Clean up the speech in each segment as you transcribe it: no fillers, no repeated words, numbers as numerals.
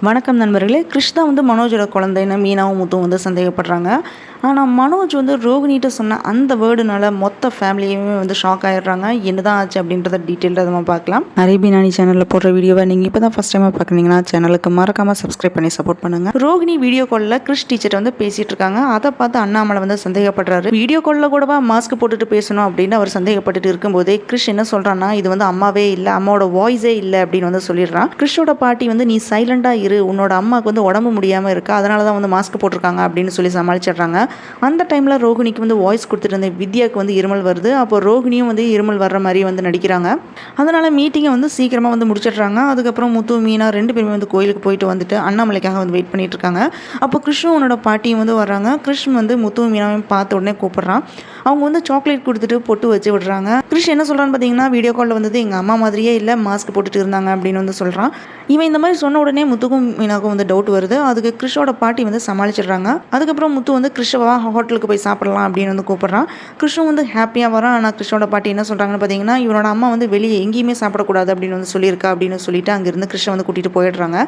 வணக்கம் நண்பர்களே. கிருஷ் தான் வந்து மனோஜோட குழந்தைன்னு மீனாவும் முத்துவும் வந்து சந்தேகப்படுறாங்க. ஆனால் மனோஜ் வந்து ரோகிணிகிட்ட சொன்ன அந்த வேர்டுனால மொத்த ஃபேமிலியுமே வந்து ஷாக் ஆகிடுறாங்க. என்னதான் ஆச்சு அப்படின்றத டீட்டெயிலாக நம்ம பார்க்கலாம். அரேபியன் ஆனி சேனலில் போடுற வீடியோவை நீங்கள் இப்போ தான் ஃபஸ்ட் டைமாக பார்க்குறீங்கன்னா சேனலுக்கு மறக்காமல் சப்ஸ்கிரைப் பண்ணி சப்போர்ட் பண்ணுங்கள். ரோகிணி வீடியோ காலில் கிருஷ் டீச்சர் வந்து பேசிகிட்டு இருக்காங்க. அதை பார்த்து அண்ணாமலை வந்து சந்தேகப்படுறாரு. வீடியோ காலில் கூடவா மாஸ்க் போட்டுட்டு பேசணும் அப்படின்னு அவர் சந்தேகப்பட்டுட்டு இருக்கும்போதே கிருஷ் என்ன சொல்கிறான்னா, இது வந்து அம்மாவே இல்லை, அம்மாவோட வாய்ஸே இல்லை அப்படின்னு வந்து சொல்லிடுறான். கிருஷோட பாட்டி வந்து நீ சைலண்டாக இரு, உன்னோட அம்மாவுக்கு வந்து உடம்பு முடியாமல் இருக்கா, அதனால தான் வந்து மாஸ்க் போட்டிருக்காங்க அப்படின்னு சொல்லி சமாளிச்சிடுறாங்க. அந்த டைமில் ரோகிணிக்கு வந்து வாய்ஸ் கொடுத்துட்டு இருந்த வித்யாவுக்கு வந்து இருமல் வருது. அப்போ ரோகிணியும் வந்து இருமல் வர்ற மாதிரி வந்து நடிக்கிறாங்க. அதனால் மீட்டிங்கை வந்து சீக்கிரமாக வந்து முடிச்சிடுறாங்க. அதுக்கப்புறம் முத்து மீனா 2 பேருமே வந்து கோயிலுக்கு போயிட்டு வந்துட்டு அண்ணாமலைக்காக வந்து வெயிட் பண்ணிட்டு இருக்காங்க. அப்போ கிருஷ்ணும் உன்னோட பாட்டியும் வந்து வர்றாங்க. கிருஷ்ணன் வந்து முத்து மீனாவையும் பார்த்த உடனே கூப்பிட்றான். அவங்க வந்து சாக்லேட் கொடுத்துட்டு பொட்டு வச்சு விடுறாங்க. கிருஷ் என்ன சொல்கிறான்னு பார்த்தீங்கன்னா, வீடியோ காலில் வந்தது எங்கள் அம்மா மாதிரியே இல்லை, மாஸ்க் போட்டுட்டு இருந்தாங்க அப்படின்னு வந்து சொல்கிறான். இவன் இந்த மாதிரி சொன்ன உடனே முத்துக்கும் மீனாவுக்கும் வந்து டவுட் வருது. அதுக்கு கிருஷோட பாட்டி வந்து சமாளிச்சிடுறாங்க. அதுக்கப்புறம் முத்து வந்து கிருஷ்ணவா ஹோட்டலுக்கு போய் சாப்பிடலாம் அப்படின்னு வந்து கூப்பிட்றான். கிருஷ்ணும் வந்து ஹாப்பியாக வரான். ஆனால் கிருஷ்ணோட பாட்டி என்ன சொல்கிறாங்கன்னு பார்த்தீங்கன்னா, இவனோட அம்மா வந்து வெளியே எங்கேயுமே சாப்பிடக்கூடாது அப்படின்னு வந்து சொல்லியிருக்கா அப்படின்னு சொல்லிட்டு அங்கேருந்து கிருஷ்ண வந்து கூட்டிகிட்டு போயிடுறாங்க.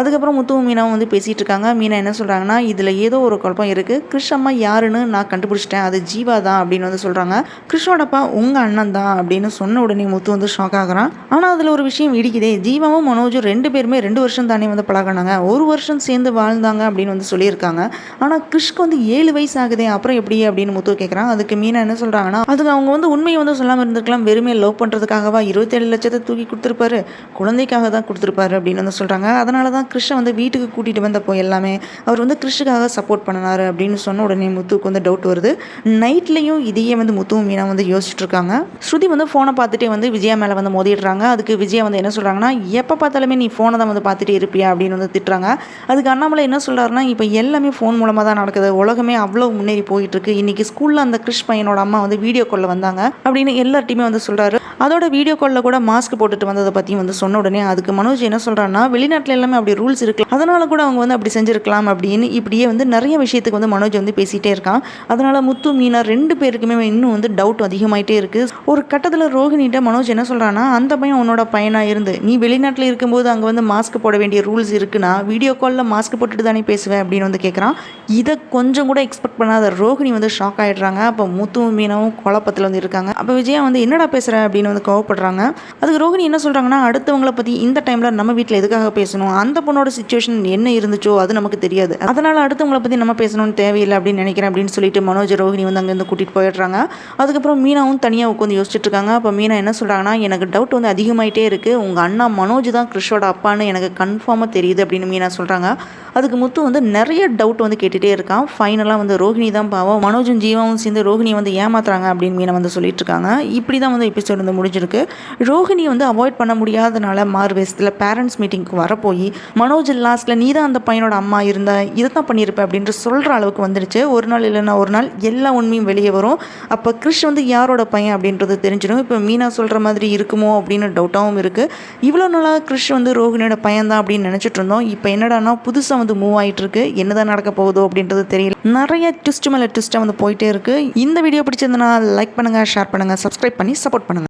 அதுக்கப்புறம் முத்துவும் மீனாவும் வந்து பேசிகிட்டு இருக்காங்க. மீனா என்ன சொல்கிறாங்கன்னா, இதில் ஏதோ ஒரு குழப்பம் இருக்குது, கிருஷ் அம்மா யாருன்னு நான் கண்டுபிடிச்சிட்டேன், அது ஜீவா தான் அப்படின்னு வந்து சொல்கிறாங்க. கிருஷ்ணோடப்பா உங்கள் அண்ணன் தான் அப்படின்னு சொன்ன உடனே முத்து வந்து ஷாக் ஆகுறான். ஆனால் அதில் ஒரு விஷயம் இடிக்குதே, ஜீவாவும் மனோஜும் 2 பேருமே 2 வருஷம் தானே வந்து பழகினாங்க, 1 வருஷம் சேர்ந்து வாழ்ந்தாங்க அப்படின்னு வந்து சொல்லியிருக்காங்க. ஆனால் கிருஷ்க்கு வந்து 7 வயசு ஆகுதே, அப்புறம் எப்படி அப்படின்னு முத்து கேட்குறான். அதுக்கு மீனா என்ன சொல்கிறாங்கன்னா, அதுக்கு அவங்க வந்து உண்மையை வந்து சொல்லாமல் இருந்திருக்கலாம், வெறுமே லவ் பண்ணுறதுக்காகவா 27 லட்சத்தை தூக்கி கொடுத்துருப்பாரு, குழந்தைக்காக தான் கொடுத்துருப்பாரு அப்படின்னு வந்து சொல்கிறாங்க. அதனால தான் கிருஷ்ணை வந்து வீட்டுக்கு கூட்டிகிட்டு வந்தப்போ எல்லாமே அவர் வந்து கிருஷ்ணுக்காக சப்போர்ட் பண்ணினார் அப்படின்னு சொன்ன உடனே முத்துக்கு வந்து டவுட் வருது. நைட்லேயும் இதையே வந்து முத்துவும் மீனா வந்து யோசிச்சுட்டு இருக்காங்க. ஸ்ருதி வந்து ஃபோனை பார்த்துட்டே வந்து விஜயா மேலே வந்து மோதிடுறாங்க. அதுக்கு விஜயா வந்து என்ன சொல்கிறாங்கன்னா, எப்போ பார்த்தாலுமே நீ ஃபோனை தான் வந்து பார்த்துட்டே இருப்பியா அப்படின்னு வந்து திட்டுறாங்க. அதுக்கு அண்ணாமலை என்ன சொல்கிறாருன்னா, இப்போ எல்லாமே ஃபோன் மூலமாக தான் நடக்குது, உலகமே அவ்வளோ முன்னேறி போயிட்டு இருக்கு, இன்னைக்கு ஸ்கூலில் அந்த கிருஷ் பையனோட அம்மா வந்து வீடியோ காலில் வந்தாங்க அப்படின்னு எல்லார்ட்டையுமே வந்து சொல்கிறாரு. அதோட வீடியோ காலில் கூட மாஸ்க் போட்டுட்டு வந்ததை பற்றியும் வந்து சொன்ன உடனே அதுக்கு மனோஜ் என்ன சொல்கிறான்னா, வெளிநாட்டில் எல்லாமே அப்படி ரூல்ஸ் இருக்கலாம், அதனால கூட அவங்க வந்து அப்படி செஞ்சுருக்கலாம் அப்படின்னு இப்படியே வந்து நிறைய விஷயத்துக்கு வந்து மனோஜ் வந்து பேசிகிட்டே இருக்கான். அதனால முத்து மீனா 2 பேருக்குமே இன்னும் வந்து டவுட் அதிகமாயிட்டே இருக்கு. ஒரு கட்டத்தில் ரோஹிணிட்ட மனோஜ் என்ன சொல்கிறான்னா, அந்த பையன் உன்னோட பையனாக இருந்து நீ வெளிநாட்டில் இருக்கும்போது அங்கே வந்து மாஸ்க் போட வேண்டிய ரூல்ஸ் இருக்குன்னா வீடியோ காலில் மாஸ்க் போட்டுட்டு தானே பேசுவேன் அப்படின்னு வந்து கேட்குறான். இதை கொஞ்சம் கூட எக்ஸ்பெக்ட் பண்ணாத ரோஹிணி வந்து ஷாக் ஆகிடுறாங்க. அப்போ முத்துவும் மீனாவும் குழப்பத்தில் வந்து இருக்காங்க. அப்போ விஜயா வந்து என்னடா பேசுகிற அப்படின்னு வந்து கோவப்படுறாங்க. அதுக்கு ரோஹிணி என்ன சொல்கிறாங்கன்னா, அடுத்தவங்களை பற்றி இந்த டைமில் நம்ம வீட்டில் எதுக்காக பேசணும், அந்த பொண்ணோட சிச்சுவேஷன் என்ன இருந்துச்சோ அது நமக்கு தெரியாது, அதனால் அடுத்தவங்களை பற்றி நம்ம பேசணும்னு தேவையில்லை அப்படின்னு நினைக்கிறேன் அப்படின்னு சொல்லிட்டு மனோஜ் ரோஹிணி வந்து அங்கேருந்து கூட்டிகிட்டு போயிடுறாங்க. அதுக்கப்புறம் மீனாவும் தனியாக உட்காந்து யோசிச்சுட்டு இருக்காங்க. அப்போ மீனா என்ன சொல்கிறாங்கன்னா, எனக்கு டவுட் வந்து அதிகமாயிட்டே இருக்குது, உங்கள் அண்ணா மனோஜ் தான் கிருஷோட அப்பான்னு எனக்கு கன்ஃபார்மாக தெரியுது அப்படின்னு மீனா சொல்கிறாங்க. அதுக்கு முத்து வந்து நிறைய டவுட் வந்து கேட்டுகிட்டே இருக்கான். ஃபைனலாக வந்து ரோஹிணி தான் பாவம், மனோஜும் ஜீவாவும் சேர்ந்து ரோஹிணி வந்து ஏமாத்துறாங்க அப்படின்னு மீனா வந்து சொல்லிட்டு இருக்காங்க. இப்படி தான் வந்து எபிசோட் வந்து முடிஞ்சிருக்கு. ரோஹிணி வந்து அவாய்ட் பண்ண முடியாதனால மார்வேஸ்த்தில் பேரண்ட்ஸ் மீட்டிங்க்கு வரப்போய் மனோஜ் லாஸ்ட்டில் நீ தான் அந்த பையனோட அம்மா இருந்தா இதை தான் பண்ணியிருப்பேன் அப்படின்ட்டு சொல்கிற அளவுக்கு வந்துடுச்சு. ஒரு நாள் இல்லைன்னா ஒரு நாள் எல்லா உண்மையும் வெளியே வரும். அப்போ கிருஷ் வந்து யாரோட பையன் அப்படின்றது தெரிஞ்சிடும். இப்போ மீனா சொல்கிற மாதிரி இருக்குமோ அப்படின்னு டவுட்டாகவும் இருக்குது. இவ்வளோ நாளாக கிருஷ் வந்து ரோஹிணியோட பையன் தான் அப்படின்னு நினச்சிட்டு இருந்தோம். இப்போ என்னடானா புதுசாக வந்து மூவ் ஆகிட்டு இருக்கு. என்னதான் நடக்க போகுதோ அப்படின்றது தெரியல. நிறைய ட்விஸ்ட் மேலே ட்விஸ்ட்டாக வந்து போயிட்டே இருக்குது. இந்த வீடியோ பிடிச்சிருந்தனா லைக் பண்ணுங்கள், ஷேர் பண்ணுங்கள், சப்ஸ்கிரைப் பண்ணி சப்போர்ட் பண்ணுங்கள்.